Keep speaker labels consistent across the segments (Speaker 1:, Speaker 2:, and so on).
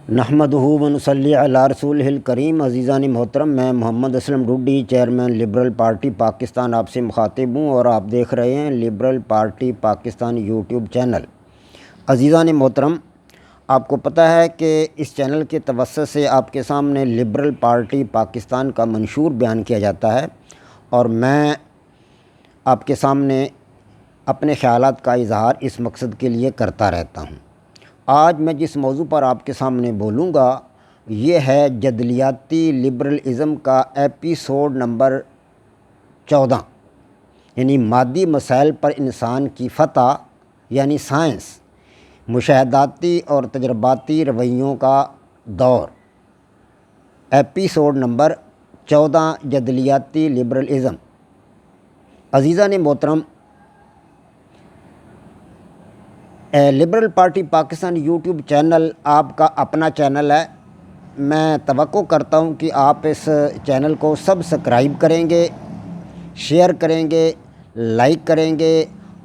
Speaker 1: نحمدہ و نصلی علی رسولہ الکریم۔ عزیزان محترم، میں Muhammad Aslam Dodi, chairman Liberal Party Pakistan آپ سے مخاطب ہوں اور آپ دیکھ رہے ہیں Liberal Party Pakistan YouTube channel. عزیزان محترم، آپ کو پتہ ہے کہ اس چینل کے توسط سے آپ کے سامنے لبرل پارٹی پاکستان کا منشور بیان کیا جاتا ہے اور میں آپ کے سامنے اپنے خیالات کا اظہار اس مقصد کے لیے کرتا رہتا ہوں۔ آج میں جس موضوع پر آپ کے سامنے بولوں گا یہ ہے جدلیاتی لبرلزم کا ایپیسوڈ نمبر 14، یعنی مادی مسائل پر انسان کی فتح یعنی سائنس، مشاہداتی اور تجرباتی رویوں کا دور۔ ایپیسوڈ نمبر 14، جدلیاتی لبرلزم۔ عزیزان محترم، Liberal Party Pakistan YouTube channel آپ کا اپنا چینل ہے۔ میں توقع کرتا ہوں کہ آپ اس چینل کو سبسکرائب کریں گے، شیئر کریں گے، لائک کریں گے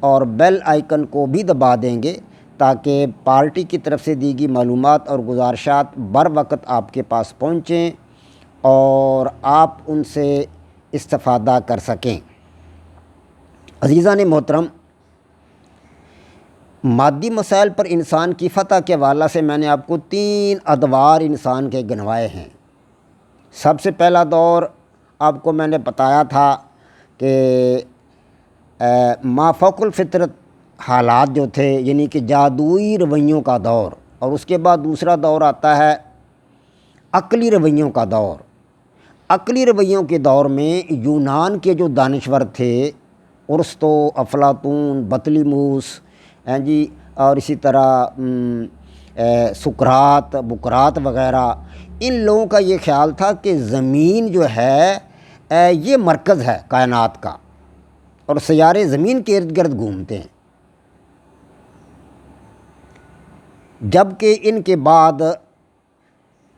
Speaker 1: اور بیل آئیکن کو بھی دبا دیں گے تاکہ پارٹی کی طرف سے دی گئی معلومات اور گزارشات بر وقت آپ کے پاس پہنچیں اور آپ ان سے استفادہ کر سکیں۔ عزیزان محترم، مادی مسائل پر انسان کی فتح کے حوالے سے میں نے آپ کو 3 ادوار انسان کے گنوائے ہیں۔ سب سے پہلا دور آپ کو میں نے بتایا تھا کہ مافوق الفطرت حالات جو تھے، یعنی کہ جادوئی رویوں کا دور، اور اس کے بعد دوسرا دور آتا ہے عقلی رویوں کا دور۔ عقلی رویوں کے دور میں یونان کے جو دانشور تھے، ارسطو، افلاطون، بطلیموس اور اسی طرح سقراط، بقراط وغیرہ، ان لوگوں کا یہ خیال تھا کہ زمین جو ہے یہ مرکز ہے کائنات کا اور سیارے زمین کے ارد گرد گھومتے ہیں۔ جبکہ ان کے بعد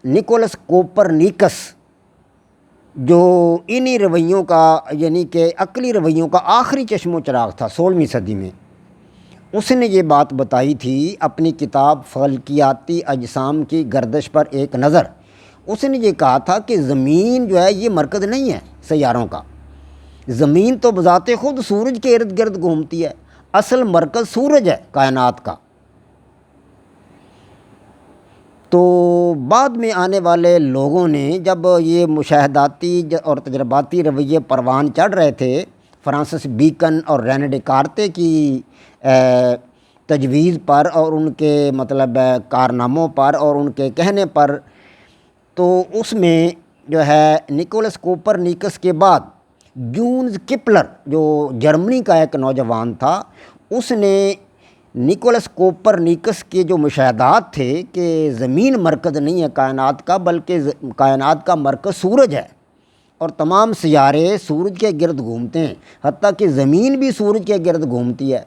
Speaker 1: نکولس کوپرنیکس جو انہی رویوں کا یعنی کہ عقلی رویوں کا آخری چشم و چراغ تھا 16ویں صدی میں، اس نے یہ بات بتائی تھی اپنی کتاب فلکیاتی اجسام کی گردش پر ایک نظر۔ اس نے یہ کہا تھا کہ زمین جو ہے یہ مرکز نہیں ہے سیاروں کا، زمین تو بذات خود سورج کے ارد گرد گھومتی ہے، اصل مرکز سورج ہے کائنات کا۔ تو بعد میں آنے والے لوگوں نے جب یہ مشاہداتی اور تجرباتی رویے پروان چڑھ رہے تھے، فرانسس بیکن اور رینے ڈیکارتے کی تجویز پر اور ان کے کارناموں پر اور ان کے کہنے پر، تو اس میں جو ہے نکولس کوپرنیکس کے بعد جونز کپلر جو جرمنی کا ایک نوجوان تھا، اس نے نکولس کوپرنیکس کے جو مشاہدات تھے کہ زمین مرکز نہیں ہے کائنات کا بلکہ کائنات کا مرکز سورج ہے اور تمام سیارے سورج کے گرد گھومتے ہیں، حتیٰ کہ زمین بھی سورج کے گرد گھومتی ہے۔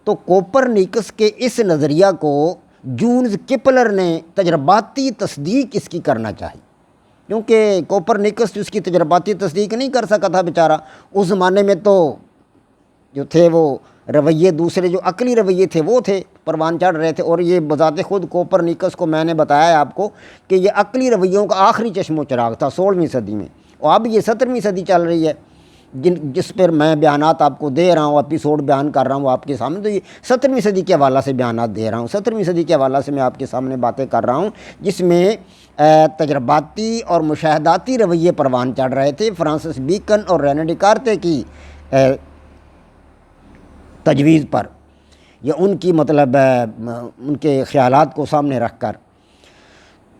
Speaker 1: تو کوپرنیکس کے اس نظریہ کو جونز کپلر نے تجرباتی تصدیق اس کی کرنا چاہی، کیونکہ کوپرنیکس جو اس کی تجرباتی تصدیق نہیں کر سکا تھا بیچارہ۔ اس زمانے میں تو جو تھے وہ رویے دوسرے جو عقلی رویے تھے وہ تھے پروان چڑھ رہے تھے، اور یہ بذات خود کوپرنیکس کو میں نے بتایا ہے آپ کو کہ یہ عقلی رویوں کا آخری چشم و چراغ تھا 16ویں صدی میں، اور اب یہ 17ویں صدی چل رہی ہے جس پر میں بیانات آپ کو دے رہا ہوں، ایپیسوڈ بیان کر رہا ہوں آپ کے سامنے۔ تو یہ 17ویں صدی کے حوالے سے بیانات دے رہا ہوں، 17ویں صدی کے حوالے سے میں آپ کے سامنے باتیں کر رہا ہوں جس میں تجرباتی اور مشاہداتی رویے پروان چڑھ رہے تھے فرانسس بیکن اور رینے ڈیکارتے کی تجویز پر، یا ان کی ان کے خیالات کو سامنے رکھ کر۔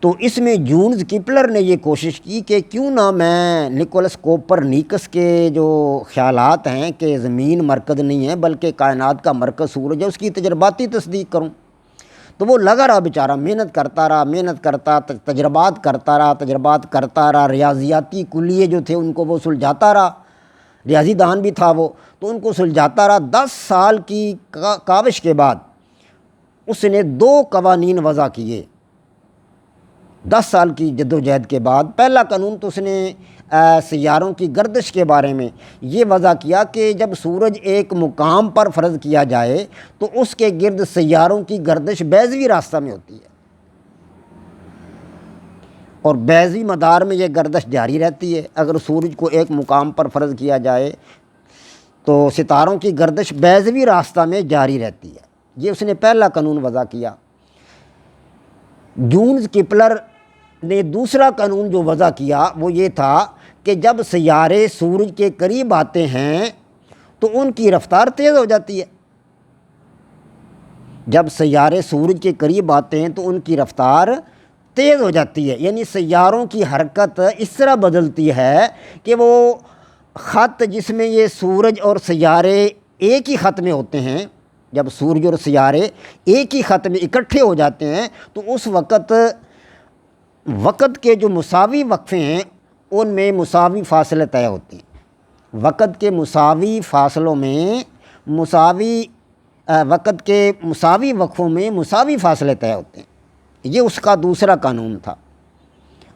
Speaker 1: تو اس میں جونز کپلر نے یہ کوشش کی کہ کیوں نہ میں نکولس کوپرنیکس کے جو خیالات ہیں کہ زمین مرکز نہیں ہے بلکہ کائنات کا مرکز سورج ہے، اس کی تجرباتی تصدیق کروں۔ تو وہ لگا رہا بیچارہ، محنت کرتا رہا، تجربات کرتا رہا، ریاضیاتی کلیے جو تھے ان کو وہ سلجھاتا رہا، ریاضی دان بھی تھا وہ، تو ان کو سلجھاتا رہا۔ 10 سال کی کاوش کے بعد اس نے 2 قوانین وضع کیے۔ 10 سال کی جد و جہد کے بعد پہلا قانون تو اس نے سیاروں کی گردش کے بارے میں یہ وضع کیا کہ جب سورج ایک مقام پر فرض کیا جائے تو اس کے گرد سیاروں کی گردش بیضوی راستہ میں ہوتی ہے۔ اور بیضوی مدار میں یہ گردش جاری رہتی ہے۔ اگر سورج کو ایک مقام پر فرض کیا جائے تو ستاروں کی گردش بیضوی راستہ میں جاری رہتی ہے۔ یہ اس نے پہلا قانون وضع کیا۔ جونز کیپلر نے دوسرا قانون جو وضع کیا وہ یہ تھا کہ جب سیارے سورج کے قریب آتے ہیں تو ان کی رفتار تیز ہو جاتی ہے۔ جب سیارے سورج کے قریب آتے ہیں تو ان کی رفتار تیز ہو جاتی ہے، یعنی سیاروں کی حرکت اس طرح بدلتی ہے کہ وہ خط جس میں یہ سورج اور سیارے ایک ہی خط میں ہوتے ہیں، جب سورج اور سیارے ایک ہی خط میں اکٹھے ہو جاتے ہیں تو اس وقت کے جو مساوی وقفے ہیں ان میں مساوی فاصلے طے ہوتے ہیں۔ وقت کے مساوی فاصلوں میں وقت کے مساوی وقفوں میں مساوی فاصلے طے ہوتے ہیں۔ یہ اس کا دوسرا قانون تھا۔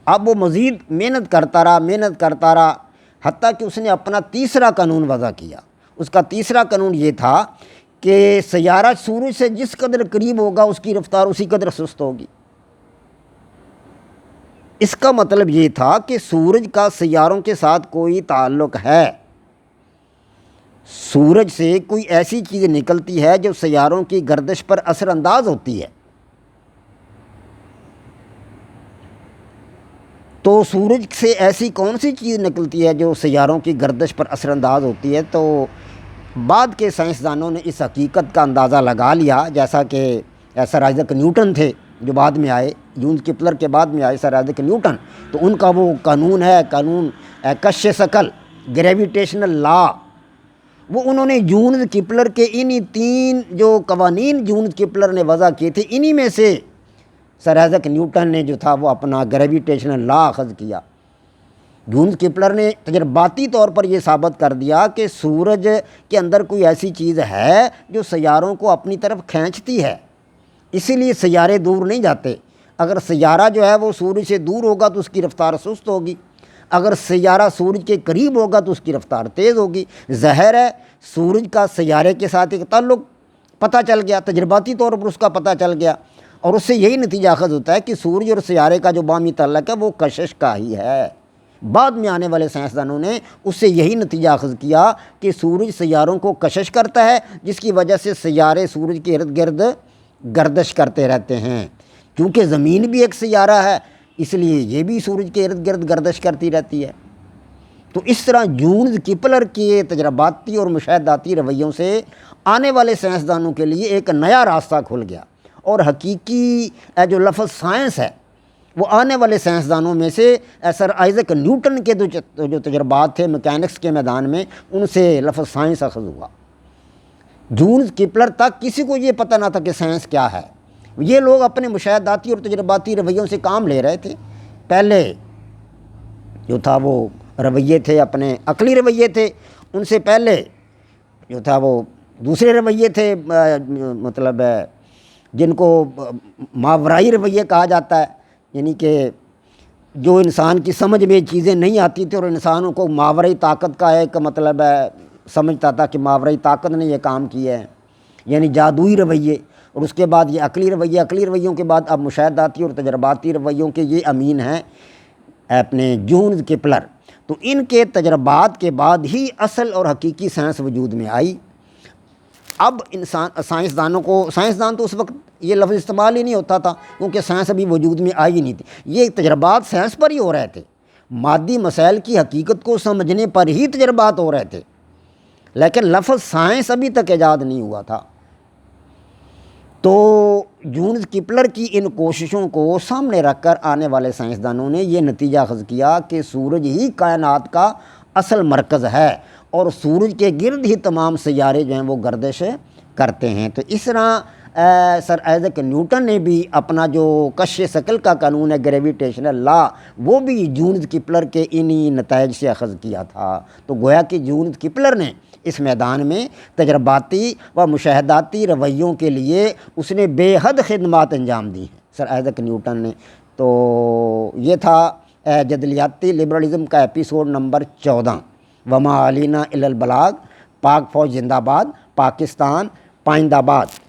Speaker 1: اب وہ مزید محنت کرتا رہا حتیٰ کہ اس نے اپنا تیسرا قانون وضع کیا۔ اس کا تیسرا قانون یہ تھا کہ سیارہ سورج سے جس قدر قریب ہوگا اس کی رفتار اسی قدر سست ہوگی۔ اس کا مطلب یہ تھا کہ سورج کا سیاروں کے ساتھ کوئی تعلق ہے، سورج سے کوئی ایسی چیز نکلتی ہے جو سیاروں کی گردش پر اثر انداز ہوتی ہے۔ تو سورج سے ایسی کون سی چیز نکلتی ہے جو سیاروں کی گردش پر اثر انداز ہوتی ہے؟ تو بعد کے سائنسدانوں نے اس حقیقت کا اندازہ لگا لیا، جیسا کہ سر آئزیک نیوٹن تھے جو بعد میں آئے، جونز کیپلر کے بعد میں آئے سر آئزیک نیوٹن۔ تو ان کا وہ قانون ہے، قانون کش ثقل، گریویٹیشنل لا، وہ انہوں نے جونز کیپلر کے انہی 3 جو قوانین جونز کیپلر نے وضع کیے تھے، انہی میں سے سر آئزیک نیوٹن نے جو تھا وہ اپنا گریویٹیشنل لا اخذ کیا۔ جونز کیپلر نے تجرباتی طور پر یہ ثابت کر دیا کہ سورج کے اندر کوئی ایسی چیز ہے جو سیاروں کو اپنی طرف کھینچتی ہے، اسی لیے سیارے دور نہیں جاتے۔ اگر سیارہ جو ہے وہ سورج سے دور ہوگا تو اس کی رفتار سست ہوگی، اگر سیارہ سورج کے قریب ہوگا تو اس کی رفتار تیز ہوگی۔ ظاہر ہے سورج کا سیارے کے ساتھ ایک تعلق پتہ چل گیا، تجرباتی طور پر اس کا پتہ چل گیا، اور اس سے یہی نتیجہ اخذ ہوتا ہے کہ سورج اور سیارے کا جو باہمی تعلق ہے وہ کشش کا ہی ہے۔ بعد میں آنے والے سائنسدانوں نے اس سے یہی نتیجہ اخذ کیا کہ سورج سیاروں کو کشش کرتا ہے، جس کی وجہ سے سیارے سورج کے ارد گرد گردش کرتے رہتے ہیں۔ کیونکہ زمین بھی ایک سیارہ ہے اس لیے یہ بھی سورج کے ارد گرد گردش کرتی رہتی ہے۔ تو اس طرح جونز کیپلر کے تجرباتی اور مشاہداتی رویوں سے آنے والے سائنسدانوں کے لیے ایک نیا راستہ کھل گیا، اور حقیقی جو لفظ سائنس ہے وہ آنے والے سائنسدانوں میں سے سر آئزیک نیوٹن کے جو تجربات تھے میکینکس کے میدان میں، ان سے لفظ سائنس اخذ ہوا۔ جونز کیپلر تک کسی کو یہ پتہ نہ تھا کہ سائنس کیا ہے، یہ لوگ اپنے مشاہداتی اور تجرباتی رویوں سے کام لے رہے تھے۔ پہلے جو تھا وہ رویے تھے، اپنے عقلی رویے تھے، ان سے پہلے جو تھا وہ دوسرے رویے تھے، مطلب جن کو ماورائی رویے کہا جاتا ہے، یعنی کہ جو انسان کی سمجھ میں چیزیں نہیں آتی تھیں اور انسانوں کو ماورائی طاقت کا ایک مطلب سمجھتا تھا کہ ماورائی طاقت نے یہ کام کیا ہے، یعنی جادوئی رویے۔ اور اس کے بعد یہ عقلی رویوں کے بعد اب مشاہداتی اور تجرباتی رویوں کے یہ امین ہیں اپنے جونز کیپلر۔ تو ان کے تجربات کے بعد ہی اصل اور حقیقی سائنس وجود میں آئی۔ اب سائنسدان تو اس وقت یہ لفظ استعمال ہی نہیں ہوتا تھا، کیونکہ سائنس ابھی وجود میں آئی ہی نہیں تھی، یہ تجربات سائنس پر ہی ہو رہے تھے، مادی مسائل کی حقیقت کو سمجھنے پر ہی تجربات ہو رہے تھے، لیکن لفظ سائنس ابھی تک ایجاد نہیں ہوا تھا۔ تو جونز کیپلر کی ان کوششوں کو سامنے رکھ کر آنے والے سائنسدانوں نے یہ نتیجہ اخذ کیا کہ سورج ہی کائنات کا اصل مرکز ہے، اور سورج کے گرد ہی تمام سیارے جو ہیں وہ گردش کرتے ہیں۔ تو اس طرح سر آئزیک نیوٹن نے بھی اپنا جو کش ثقل کا قانون ہے گریویٹیشنل لا، وہ بھی جونز کیپلر کے انہی نتائج سے اخذ کیا تھا۔ تو گویا کہ جونز کیپلر نے اس میدان میں تجرباتی و مشاہداتی رویوں کے لیے اس نے بے حد خدمات انجام دی ہیں سر آئزیک نیوٹن نے۔ تو یہ تھا جدلیاتی لبرلزم کا ایپیسوڈ نمبر 14۔ وما علینا الا البلاغ۔ پاک فوج زندہ باد، پاکستان پائندہ باد۔